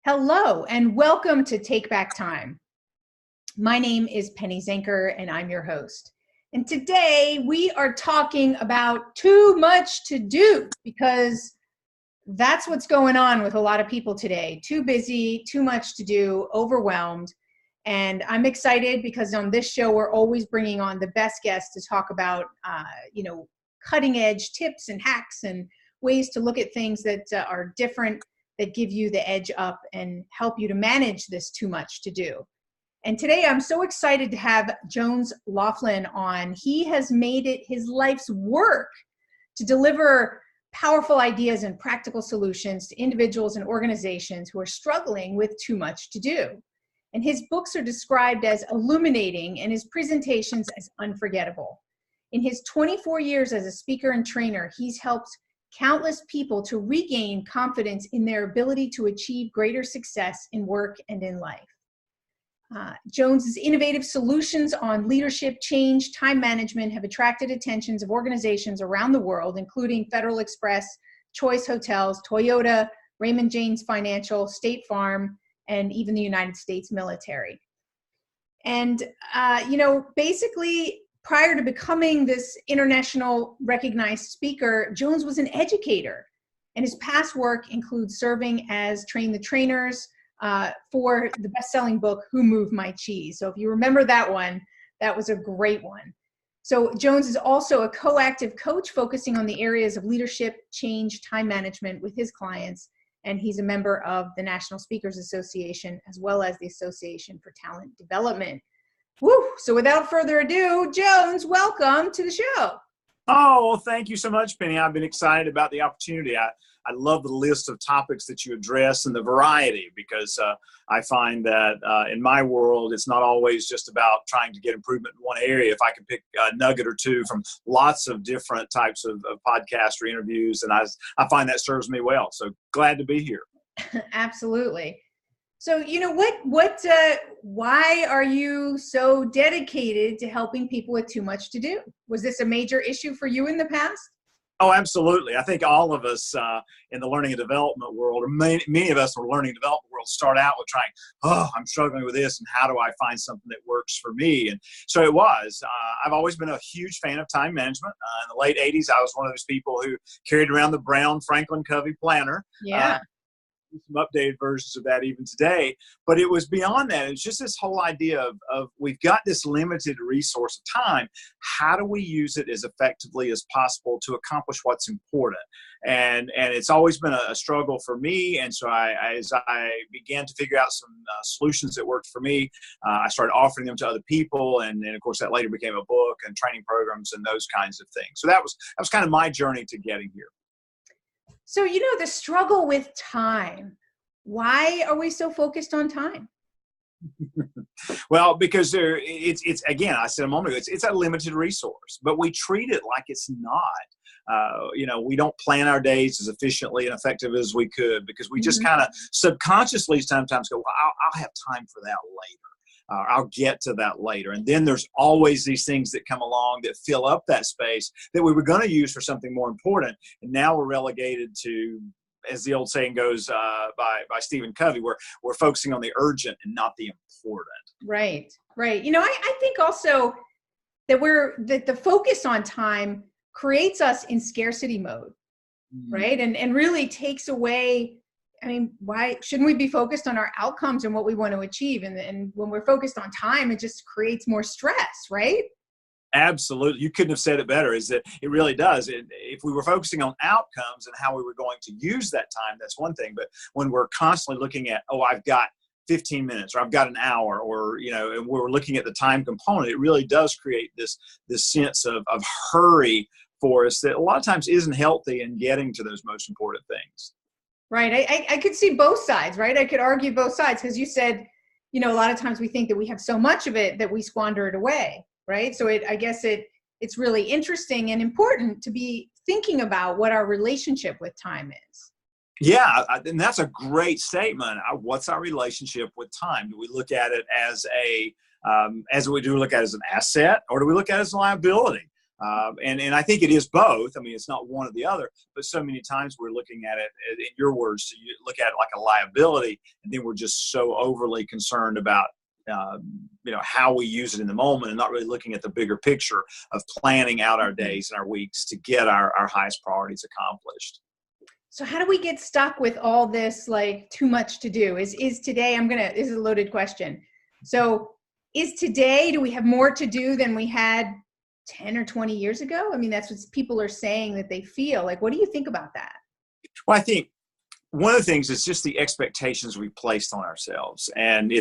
Hello, and welcome to Take Back Time. My name is Penny Zenker, and I'm your host. And today we are talking about too much to do, because that's what's going on with a lot of people today. Too busy, too much to do, overwhelmed. And I'm excited because on this show, we're always bringing on the best guests to talk about, cutting edge tips and hacks and ways to look at things that are different, that give you the edge up and help you to manage this too much to do. And today I'm so excited to have Jones Loflin on. He has made it his life's work to deliver powerful ideas and practical solutions to individuals and organizations who are struggling with too much to do. And his books are described as illuminating and his presentations as unforgettable. In his 24 years as a speaker and trainer, he's helped countless people to regain confidence in their ability to achieve greater success in work and in life. Jones's innovative solutions on leadership, change, time management have attracted attentions of organizations around the world, including Federal Express, Choice Hotels, Toyota, Raymond James Financial, State Farm, and even the United States military. And, basically, prior to becoming this international recognized speaker, Jones was an educator, and his past work includes serving as Train the Trainers for the best-selling book, Who Moved My Cheese? So if you remember that one, that was a great one. So Jones is also a co-active coach focusing on the areas of leadership, change, time management with his clients, and he's a member of the National Speakers Association as well as the Association for Talent Development. Woo! So without further ado, Jones, welcome to the show. Oh, thank you so much, Penny. I've been excited about the opportunity. I love the list of topics that you address and the variety, because I find that in my world, it's not always just about trying to get improvement in one area. If I can pick a nugget or two from lots of different types of podcasts or interviews, and I find that serves me well. So glad to be here. Absolutely. So, why are you so dedicated to helping people with too much to do? Was this a major issue for you in the past? Oh, absolutely. I think all of us in the learning and development world, or many of us in the learning and development world, start out with I'm struggling with this, and how do I find something that works for me? And so it was. I've always been a huge fan of time management. In the late 80s, I was one of those people who carried around the brown Franklin Covey planner. Yeah. Some updated versions of that even today, but it was beyond that. It's just this whole idea of we've got this limited resource of time. How do we use it as effectively as possible to accomplish what's important? And it's always been a struggle for me. And so as I began to figure out some solutions that worked for me, I started offering them to other people. And then, of course, that later became a book and training programs and those kinds of things. So that was kind of my journey to getting here. So, the struggle with time, why are we so focused on time? Well, because it's again, I said a moment ago, it's a limited resource, but we treat it like it's not. We don't plan our days as efficiently and effective as we could, because we just kind of subconsciously sometimes go, well, I'll have time for that later. I'll get to that later. And then there's always these things that come along that fill up that space that we were going to use for something more important. And now we're relegated to, as the old saying goes by Stephen Covey, we're focusing on the urgent and not the important. Right. I think also that the focus on time creates us in scarcity mode, right? And really takes away, why shouldn't we be focused on our outcomes and what we want to achieve? And when we're focused on time, it just creates more stress, right? Absolutely. You couldn't have said it better, is that it really does. If we were focusing on outcomes and how we were going to use that time, that's one thing. But when we're constantly looking at, I've got 15 minutes or I've got an hour, or, and we're looking at the time component, it really does create this sense of hurry for us that a lot of times isn't healthy in getting to those most important things. Right. I could see both sides, right? I could argue both sides, because you said, a lot of times we think that we have so much of it that we squander it away, right? So I guess it's really interesting and important to be thinking about what our relationship with time is. Yeah, and that's a great statement. What's our relationship with time? Do we look at it as we look at it as an asset, or do we look at it as a liability? And I think it is both. I mean, it's not one or the other, but so many times we're looking at it, in your words, so you look at it like a liability, and then we're just so overly concerned about how we use it in the moment and not really looking at the bigger picture of planning out our days and our weeks to get our highest priorities accomplished. So how do we get stuck with all this, like, too much to do? Is today, this is a loaded question. So is today, do we have more to do than we had 10 or 20 years ago? I mean, that's what people are saying that they feel. Like, what do you think about that? Well, I think one of the things is just the expectations we placed on ourselves. And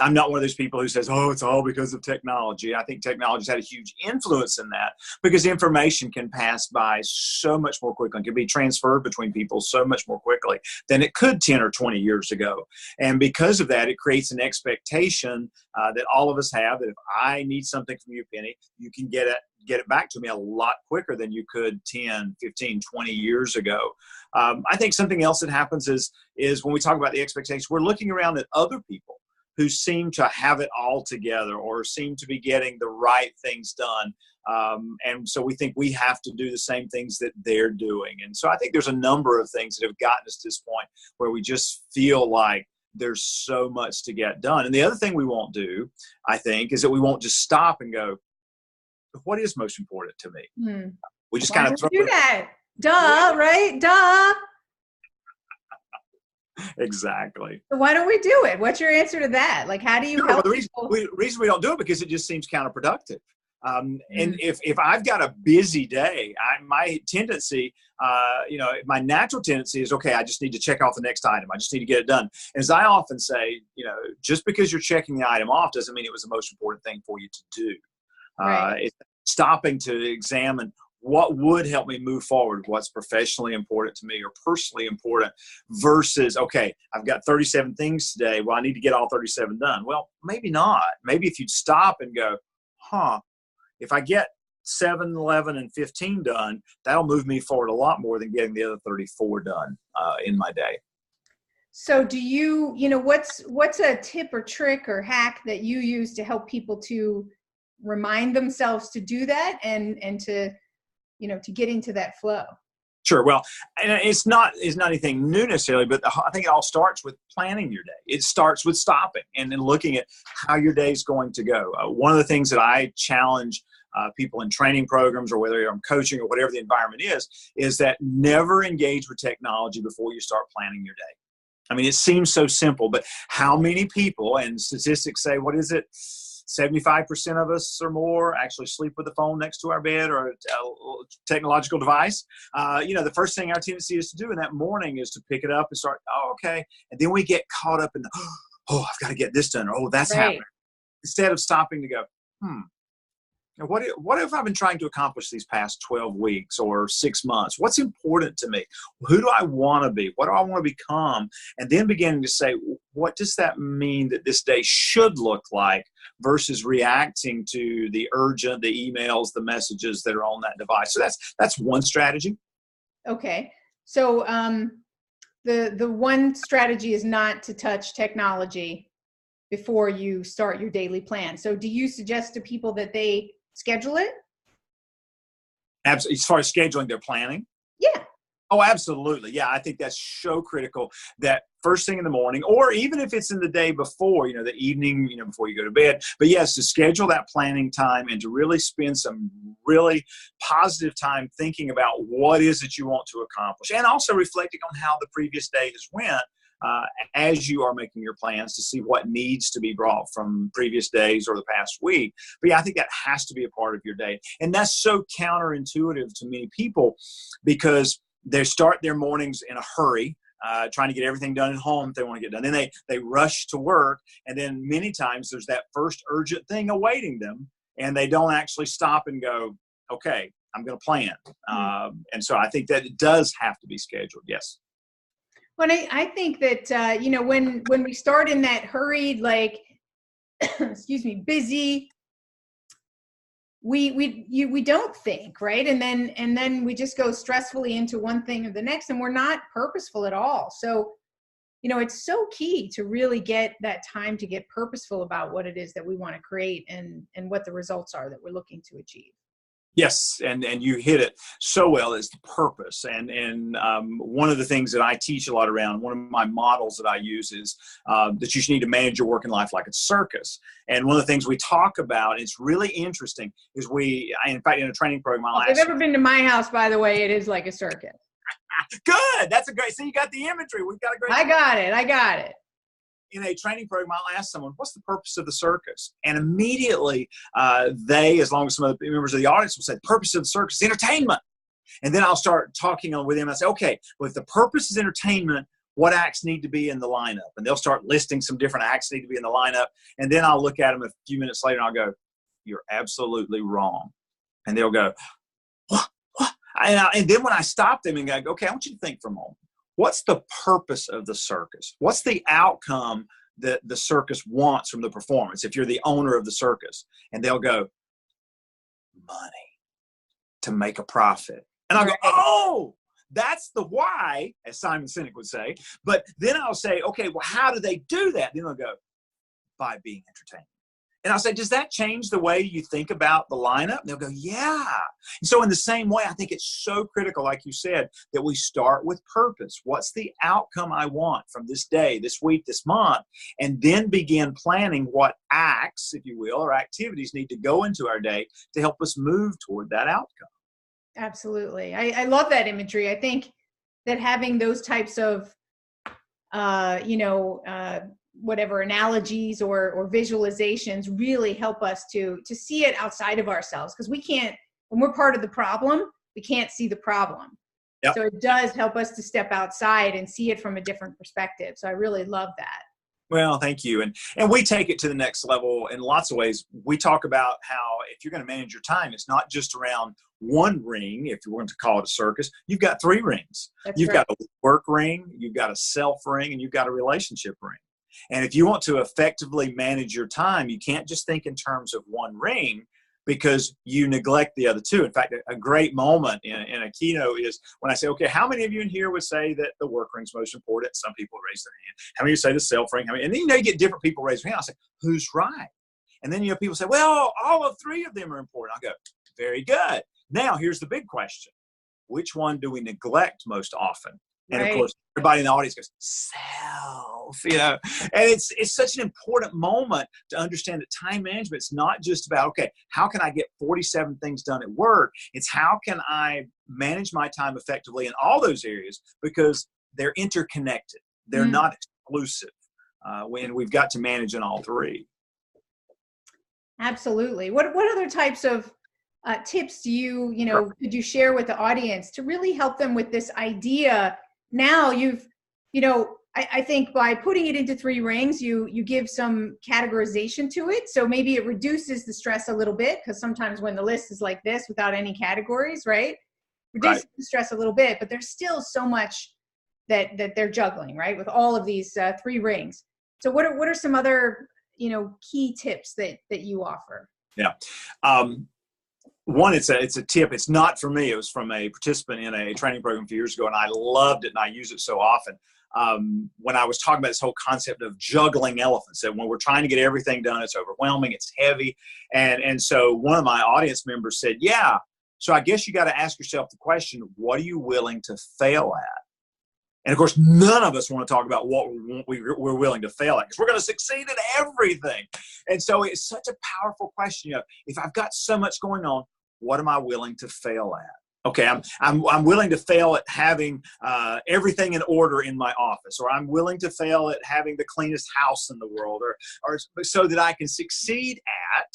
I'm not one of those people who says, oh, it's all because of technology. I think technology's had a huge influence in that because information can pass by so much more quickly and can be transferred between people so much more quickly than it could 10 or 20 years ago. And because of that, it creates an expectation that all of us have that if I need something from you, Penny, you can get it back to me a lot quicker than you could 10, 15, 20 years ago. I think something else that happens is when we talk about the expectations, we're looking around at other people who seem to have it all together or seem to be getting the right things done. And so we think we have to do the same things that they're doing. And so I think there's a number of things that have gotten us to this point where we just feel like there's so much to get done. And the other thing we won't do, I think, is that we won't just stop and go, what is most important to me? We just kind of throw do that. Duh, right? Duh. Exactly. So why don't we do it? What's your answer to that? Like, how do you help people? The reason we don't do it because it just seems counterproductive. And if I've got a busy day, my tendency, my natural tendency is, okay, I just need to check off the next item. I just need to get it done. And as I often say, just because you're checking the item off doesn't mean it was the most important thing for you to do. Right. It's stopping to examine what would help me move forward, what's professionally important to me or personally important versus, okay, I've got 37 things today. Well, I need to get all 37 done. Well, maybe not. Maybe if you'd stop and go, if I get 7, 11, and 15 done, that'll move me forward a lot more than getting the other 34 done in my day. So do you, what's a tip or trick or hack that you use to help people to remind themselves to do that and to get into that flow? Sure. Well, and it's not anything new necessarily, but I think it all starts with planning your day. It starts with stopping and then looking at how your day is going to go. One of the things that I challenge people in training programs or whether I'm coaching or whatever the environment is that never engage with technology before you start planning your day. I mean, it seems so simple, but how many people, and statistics say, what is it? 75% of us or more actually sleep with the phone next to our bed or a technological device. The first thing our tendency is to do in that morning is to pick it up and start, okay. And then we get caught up in I've got to get this done. Or, that's happening. Instead of stopping to go, what have I been trying to accomplish these past 12 weeks or 6 months? What's important to me? Who do I want to be? What do I want to become? And then beginning to say, what does that mean that this day should look like versus reacting to the urgent, the emails, the messages that are on that device. So that's one strategy. Okay. So the one strategy is not to touch technology before you start your daily plan. So do you suggest to people that they schedule it? Absolutely. As far as scheduling their planning? Yeah. Oh, absolutely. Yeah, I think that's so critical that first thing in the morning, or even if it's in the day before, the evening, before you go to bed. But yes, to schedule that planning time and to really spend some really positive time thinking about what is it you want to accomplish and also reflecting on how the previous day has went. As you are making your plans to see what needs to be brought from previous days or the past week. But yeah, I think that has to be a part of your day. And that's so counterintuitive to many people because they start their mornings in a hurry, trying to get everything done at home if they want to get done. Then they rush to work. And then many times there's that first urgent thing awaiting them. And they don't actually stop and go, okay, I'm going to plan. And so I think that it does have to be scheduled. Yes. Well, I think that, when we start in that hurried, busy, we don't think, right? And then we just go stressfully into one thing or the next, and we're not purposeful at all. So, it's so key to really get that time to get purposeful about what it is that we want to create and what the results are that we're looking to achieve. Yes, and you hit it so well. Is the purpose, and one of the things that I teach a lot around, one of my models that I use is that you need to manage your work and life like it's a circus. And one of the things we talk about, and it's really interesting, is in fact, in a training program, If you've ever been to my house, by the way, it is like a circus. Good, that's a great. See, you got the imagery. We've got a great. I got it. In a training program, I'll ask someone, what's the purpose of the circus? And immediately they, as long as some of the members of the audience will say, the purpose of the circus is entertainment. And then I'll start talking with them. I say, okay, well, if the purpose is entertainment, what acts need to be in the lineup? And they'll start listing some different acts that need to be in the lineup. And then I'll look at them a few minutes later and I'll go, you're absolutely wrong. And they'll go, what? And then when I stop them and go, okay, I want you to think for a moment. What's the purpose of the circus? What's the outcome that the circus wants from the performance if you're the owner of the circus? And they'll go, money, to make a profit. And I'll go, oh, that's the why, as Simon Sinek would say. But then I'll say, okay, well, how do they do that? Then they'll go, by being entertained. And I'll say, does that change the way you think about the lineup? And they'll go, yeah. And so in the same way, I think it's so critical, like you said, that we start with purpose. What's the outcome I want from this day, this week, this month? And then begin planning what acts, if you will, or activities need to go into our day to help us move toward that outcome. Absolutely. I love that imagery. I think that having those types of, whatever analogies or visualizations really help us to see it outside of ourselves, because when we're part of the problem, we can't see the problem. Yep. So it does help us to step outside and see it from a different perspective. So I really love that. Well, thank you. And we take it to the next level in lots of ways. We talk about how if you're going to manage your time, it's not just around one ring, if you want to call it a circus. You've got 3 rings. You've got a work ring, you've got a self ring, and you've got a relationship ring. And if you want to effectively manage your time, you can't just think in terms of one ring, because you neglect the other 2. In fact, a great moment in a keynote is when I say, okay, how many of you in here would say that the work ring's most important? Some people raise their hand. How many of you say the self ring? And then, you get different people raise their hand. I say, who's right? And then, people say, well, all of 3 of them are important. I go, very good. Now, here's the big question. Which one do we neglect most often? And of course, everybody in the audience goes, self, and it's such an important moment to understand that time management is not just about, okay, how can I get 47 things done at work? It's how can I manage my time effectively in all those areas, because they're interconnected. They're not exclusive when we've got to manage in all 3. Absolutely. What other types of tips do you could you share with the audience to really help them with this idea? Now I think by putting it into 3 rings, you give some categorization to it. So maybe it reduces the stress a little bit, because sometimes when the list is like this without any categories, reduces the stress a little bit, but there's still so much that they're juggling, with all of these 3 rings. So what are some other, key tips that you offer? Yeah. One, it's a tip. It's not for me. It was from a participant in a training program a few years ago, and I loved it, and I use it so often. When I was talking about this whole concept of juggling elephants, that when we're trying to get everything done, it's overwhelming, it's heavy. And so one of my audience members said, yeah, so I guess you got to ask yourself the question, what are you willing to fail at? And of course, none of us want to talk about what we're willing to fail at, because we're going to succeed at everything. And so it's such a powerful question. If I've got so much going on, what am I willing to fail at? Okay, I'm willing to fail at having everything in order in my office, or I'm willing to fail at having the cleanest house in the world, or so that I can succeed at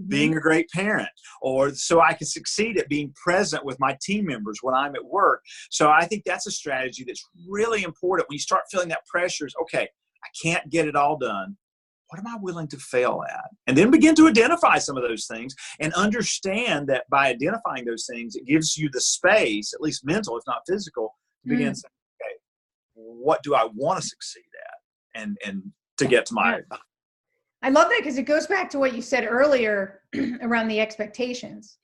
being a great parent, or so I can succeed at being present with my team members when I'm at work. So I think that's a strategy that's really important. When you start feeling that pressure, is okay, I can't get it all done. What am I willing to fail at? And then begin to identify some of those things, and understand that by identifying those things, it gives you the space, at least mental, if not physical, to begin saying, okay, what do I want to succeed at? And to get to my... I love that, because it goes back to what you said earlier around the expectations.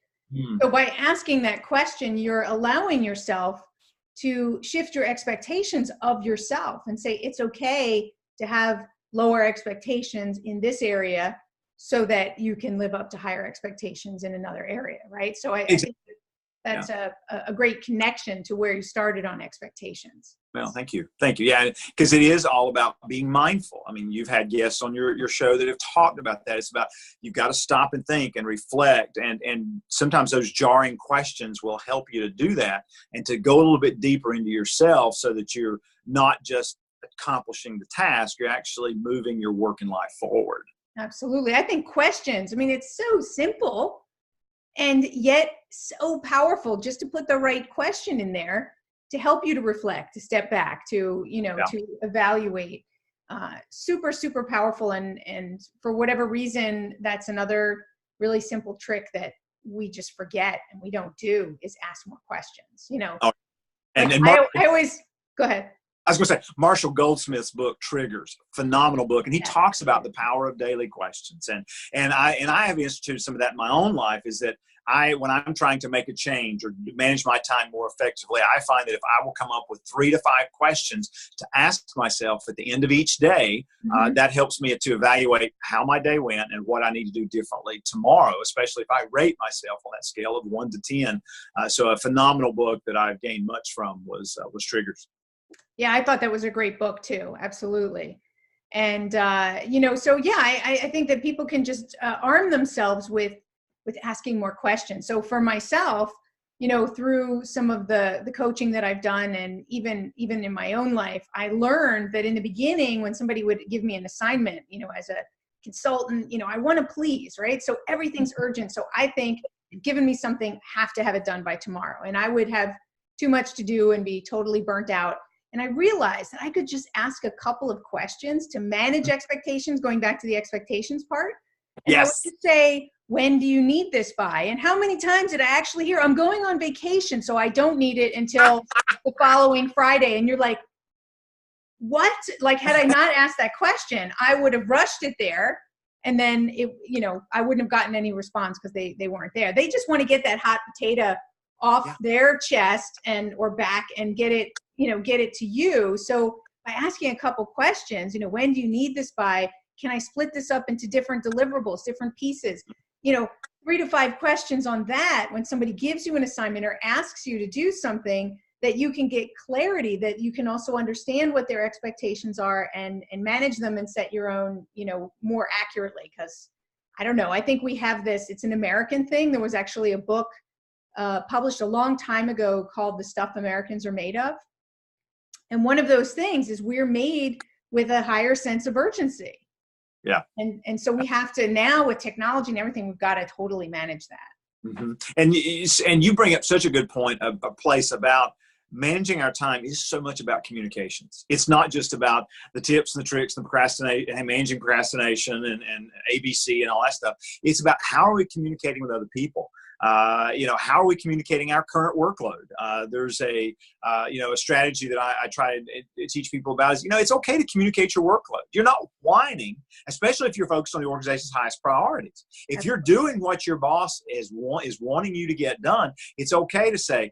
So by asking that question, you're allowing yourself to shift your expectations of yourself and say, it's okay to have lower expectations in this area, so that you can live up to higher expectations in another area, right? So I think that's a great connection to where you started on expectations. Well, thank you. Thank you. Yeah, because it is all about being mindful. I mean, you've had guests on your show that have talked about that. It's about, you've got to stop and think and reflect. And sometimes those jarring questions will help you to do that and to go a little bit deeper into yourself so that you're not just accomplishing the task, you're actually moving your work and life forward. Absolutely. I think questions, I mean, it's so simple and yet so powerful just to put the right question in there to help you to reflect, to step back, to, to evaluate. Super, super powerful. And for whatever reason, that's another really simple trick that we just forget and we don't do, is ask more questions, Oh, and I always, go ahead. I was going to say, Marshall Goldsmith's book, Triggers, phenomenal book. And he talks about the power of daily questions. And I have instituted some of that in my own life, is that when I'm trying to make a change or manage my time more effectively, I find that if I will come up with 3 to 5 questions to ask myself at the end of each day, that helps me to evaluate how my day went and what I need to do differently tomorrow, especially if I rate myself on that scale of 1 to 10. So a phenomenal book that I've gained much from was Triggers. Yeah, I thought that was a great book too. Absolutely. And, I think that people can just arm themselves with asking more questions. So for myself, through some of the coaching that I've done, and even in my own life, I learned that in the beginning, when somebody would give me an assignment, as a consultant, I want to please, right? So everything's urgent. So I think giving me something, have to have it done by tomorrow. And I would have too much to do and be totally burnt out. And I realized that I could just ask a couple of questions to manage expectations, going back to the expectations part. And I would just say, when do you need this by? And how many times did I actually hear, I'm going on vacation, so I don't need it until the following Friday? And you're like, what? Like, had I not asked that question, I would have rushed it there. And then I wouldn't have gotten any response because they weren't there. They just want to get that hot potato off their chest or back and get it to you. So by asking a couple questions, when do you need this by? Can I split this up into different deliverables, different pieces? 3 to 5 questions on that when somebody gives you an assignment or asks you to do something, that you can get clarity, that you can also understand what their expectations are and manage them and set your own, more accurately. Because I don't know, I think we have this, it's an American thing. There was actually a book published a long time ago called The Stuff Americans Are Made Of. And one of those things is we're made with a higher sense of urgency. Yeah. And so we have to now, with technology and everything, we've got to totally manage that. Mm-hmm. And you bring up such a good point, a place about managing our time is so much about communications. It's not just about the tips and the tricks and managing procrastination and ABC and all that stuff. It's about how are we communicating with other people? How are we communicating our current workload? There's a strategy that I try to teach people about is, it's okay to communicate your workload. You're not whining, especially if you're focused on the organization's highest priorities. If you're doing what your boss is wanting you to get done, it's okay to say,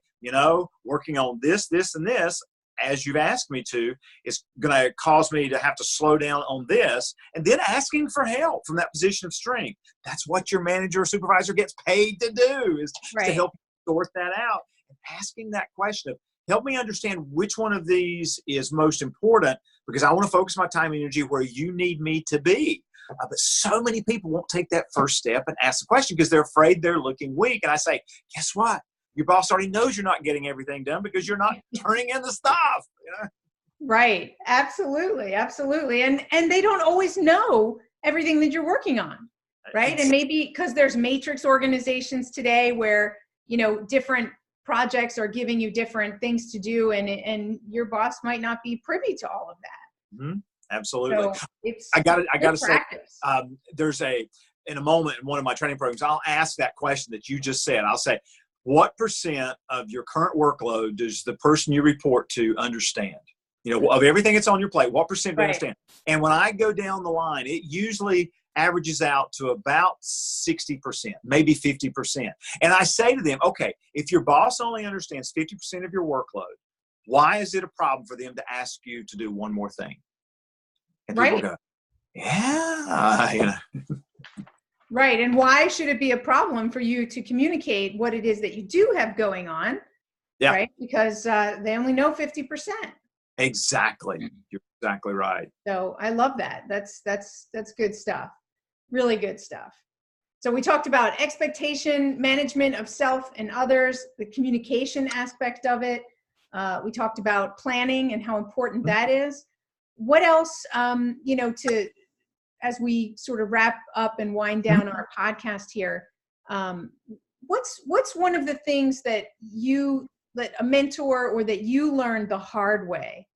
working on this, and this, as you've asked me to, is going to cause me to have to slow down on this, and then asking for help from that position of strength. That's what your manager or supervisor gets paid to do, is to help sort that out. And asking that question of, help me understand which one of these is most important, because I want to focus my time and energy where you need me to be. But so many people won't take that first step and ask the question because they're afraid they're looking weak. And I say, guess what? Your boss already knows you're not getting everything done because you're not turning in the stuff. Right. Absolutely. Absolutely. And they don't always know everything that you're working on. Right. And maybe because there's matrix organizations today where, different projects are giving you different things to do, and your boss might not be privy to all of that. Mm-hmm. Absolutely. So I got to say, there's in a moment in one of my training programs, I'll ask that question that you just said. I'll say, what % of your current workload does the person you report to understand? Of everything that's on your plate, what % do you understand? And when I go down the line, it usually averages out to about 60%, maybe 50%. And I say to them, okay, if your boss only understands 50% of your workload, why is it a problem for them to ask you to do one more thing? And people go, yeah, Right. And why should it be a problem for you to communicate what it is that you do have going on? Yeah, Right. Because they only know 50%. exactly. You're exactly right. So I love that. That's good stuff. Really good stuff. So we talked about expectation management of self and others, the communication aspect of it. We talked about planning and how important that is. What else, as we sort of wrap up and wind down our podcast here, what's one of the things that a mentor or that you learned the hard way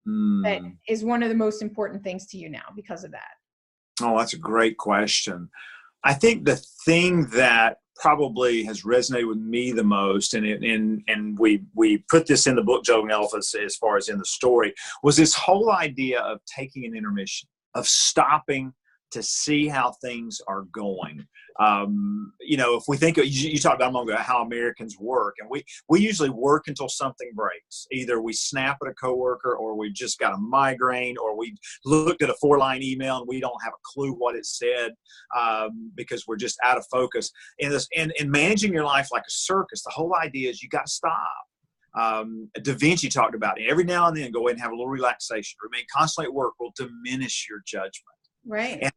that is one of the most important things to you now because of that? Oh, that's a great question. I think the thing that probably has resonated with me the most, and we put this in the book, Juggling Elephants, as far as in the story, was this whole idea of taking an intermission, of stopping to see how things are going. If we think, you talked about a moment ago how Americans work, and we usually work until something breaks. Either we snap at a coworker, or we just got a migraine, or we looked at a 4-line email and we don't have a clue what it said because we're just out of focus. And managing your life like a circus, the whole idea is you got to stop. Da Vinci talked about it. Every now and then, go ahead and have a little relaxation. Remain constantly at work will diminish your judgment. Right. And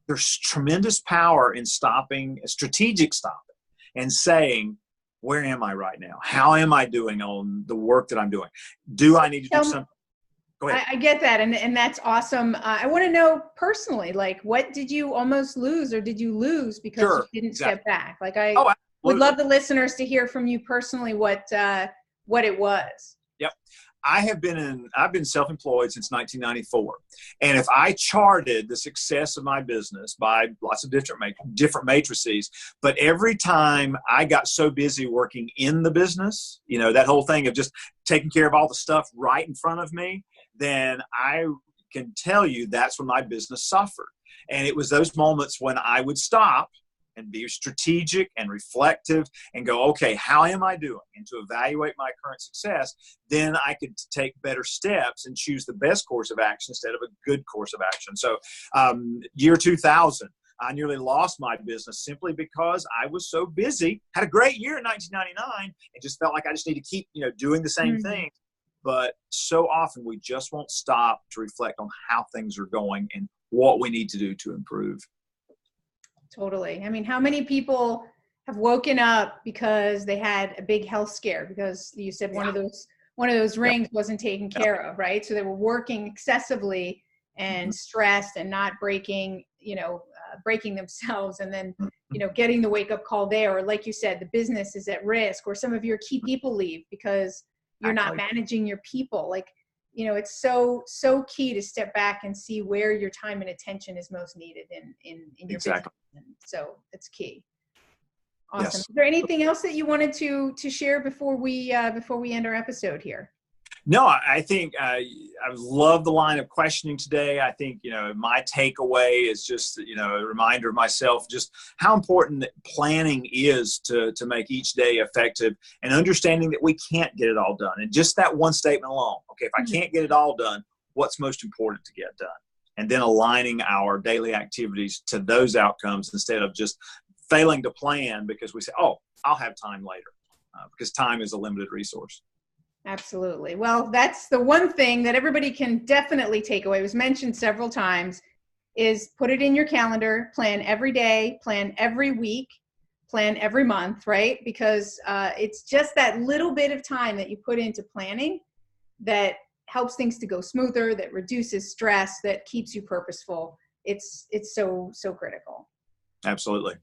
there's tremendous power in strategic stopping, and saying, where am I right now? How am I doing on the work that I'm doing? Do I need to do something? Go ahead. I get that. And that's awesome. I want to know personally, like, what did you almost lose, or did you lose because you didn't step back? Like, I would love the listeners to hear from you personally what it was. Yep. I've been self-employed since 1994. And if I charted the success of my business by lots of different matrices, but every time I got so busy working in the business, that whole thing of just taking care of all the stuff right in front of me, then I can tell you that's when my business suffered. And it was those moments when I would stop and be strategic and reflective and go, okay, how am I doing? And to evaluate my current success, then I could take better steps and choose the best course of action instead of a good course of action. So year 2000, I nearly lost my business simply because I was so busy. Had a great year in 1999 and just felt like I just need to keep, doing the same thing. But so often we just won't stop to reflect on how things are going and what we need to do to improve. Totally. I mean, how many people have woken up because they had a big health scare because you said one of those rings wasn't taken care of, right? So they were working excessively and stressed and not breaking themselves, and then, getting the wake up call there, or like you said, the business is at risk, or some of your key people leave because you're not managing your people. Like, it's so key to step back and see where your time and attention is most needed in your business. So it's key. Awesome. Yes. Is there anything else that you wanted to share before we end our episode here? No, I think I love the line of questioning today. I think, my takeaway is just, a reminder of myself, just how important planning is to make each day effective, and understanding that we can't get it all done. And just that one statement alone, okay, if I can't get it all done, what's most important to get done? And then aligning our daily activities to those outcomes instead of just failing to plan because we say, oh, I'll have time later, because time is a limited resource. Absolutely. Well, that's the one thing that everybody can definitely take away. It was mentioned several times, is put it in your calendar, plan every day, plan every week, plan every month, right? Because it's just that little bit of time that you put into planning that helps things to go smoother, that reduces stress, that keeps you purposeful. It's so critical. Absolutely.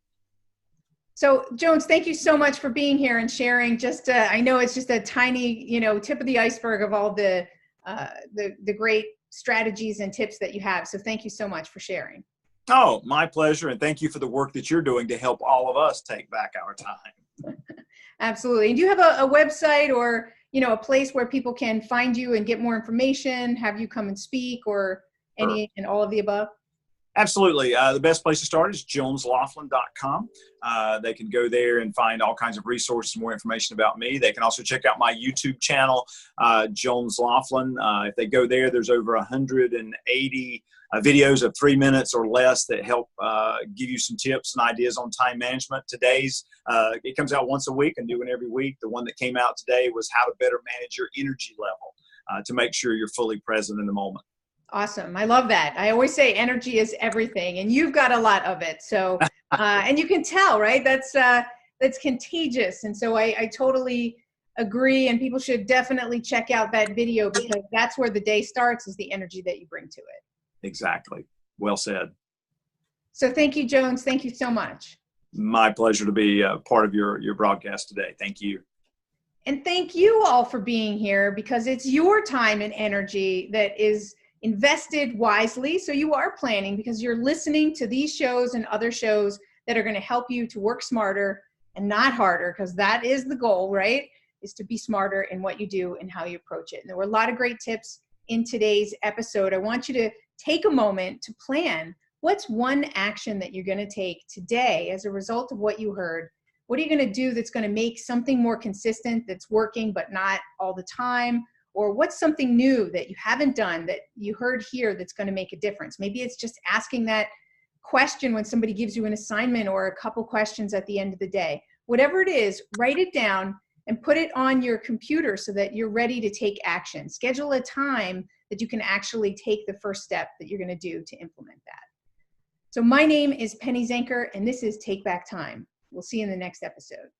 So, Jones, thank you so much for being here and sharing. Just, I know it's just a tiny, tip of the iceberg of all the great strategies and tips that you have. So, thank you so much for sharing. Oh, my pleasure, and thank you for the work that you're doing to help all of us take back our time. Absolutely. And do you have a website or a place where people can find you and get more information, have you come and speak, or any and all of the above? Absolutely. The best place to start is jonesloflin.com. They can go there and find all kinds of resources, more information about me. They can also check out my YouTube channel, Jones Loflin. If they go there, there's over 180 videos of 3 minutes or less that help give you some tips and ideas on time management. Today's, it comes out once a week, a new one every week. The one that came out today was how to better manage your energy level to make sure you're fully present in the moment. Awesome. I love that. I always say energy is everything, and you've got a lot of it. So, and you can tell, right? That's contagious. And so I totally agree. And people should definitely check out that video, because that's where the day starts, is the energy that you bring to it. Exactly. Well said. So thank you, Jones. Thank you so much. My pleasure to be part of your broadcast today. Thank you. And thank you all for being here, because it's your time and energy that is invested wisely. So you are planning, because you're listening to these shows and other shows that are going to help you to work smarter and not harder, because that is the goal, right? Is to be smarter in what you do and how you approach it. And there were a lot of great tips in today's episode. I want you to take a moment to plan what's one action that you're going to take today as a result of what you heard. What are you going to do that's going to make something more consistent, that's working but not all the time? Or what's something new that you haven't done that you heard here that's going to make a difference? Maybe it's just asking that question when somebody gives you an assignment, or a couple questions at the end of the day. Whatever it is, write it down and put it on your computer so that you're ready to take action. Schedule a time that you can actually take the first step that you're going to do to implement that. So my name is Penny Zenker, and this is Take Back Time. We'll see you in the next episode.